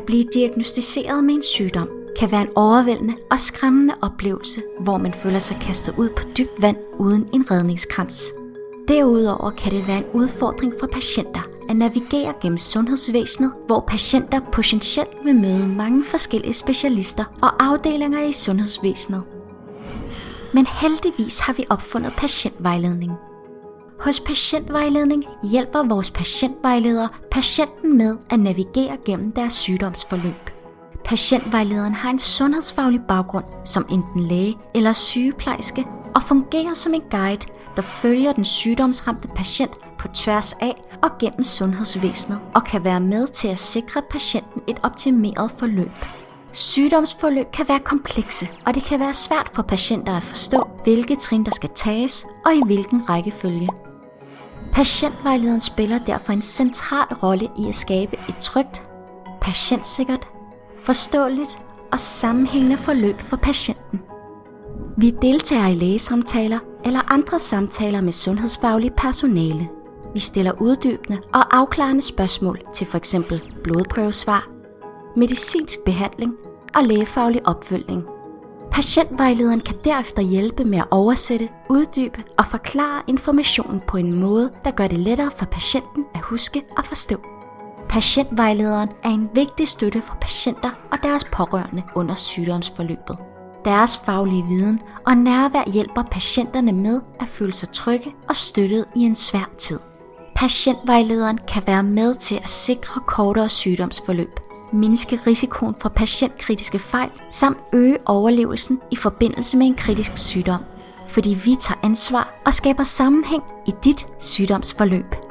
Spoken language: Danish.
At blive diagnosticeret med en sygdom kan være en overvældende og skræmmende oplevelse, hvor man føler sig kastet ud på dybt vand uden en redningskrans. Derudover kan det være en udfordring for patienter at navigere gennem sundhedsvæsenet, hvor patienter potentielt vil møde mange forskellige specialister og afdelinger i sundhedsvæsenet. Men heldigvis har vi opfundet patientvejledning. Hos Patientvejledning hjælper vores patientvejledere patienten med at navigere gennem deres sygdomsforløb. Patientvejlederen har en sundhedsfaglig baggrund som enten læge eller sygeplejerske og fungerer som en guide, der følger den sygdomsramte patient på tværs af og gennem sundhedsvæsenet og kan være med til at sikre patienten et optimeret forløb. Sygdomsforløb kan være komplekse, og det kan være svært for patienter at forstå, hvilke trin der skal tages og i hvilken rækkefølge. Patientvejlederen spiller derfor en central rolle i at skabe et trygt, patientsikkert, forståeligt og sammenhængende forløb for patienten. Vi deltager i lægesamtaler eller andre samtaler med sundhedsfagligt personale. Vi stiller uddybende og afklarende spørgsmål til f.eks. blodprøvesvar, medicinsk behandling og lægefaglig opfølgning. Patientvejlederen kan derefter hjælpe med at oversætte, uddybe og forklare informationen på en måde, der gør det lettere for patienten at huske og forstå. Patientvejlederen er en vigtig støtte for patienter og deres pårørende under sygdomsforløbet. Deres faglige viden og nærvær hjælper patienterne med at føle sig trygge og støttet i en svær tid. Patientvejlederen kan være med til at sikre kortere sygdomsforløb, mindske risikoen for patientkritiske fejl samt øge overlevelsen i forbindelse med en kritisk sygdom, fordi vi tager ansvar og skaber sammenhæng i dit sygdomsforløb.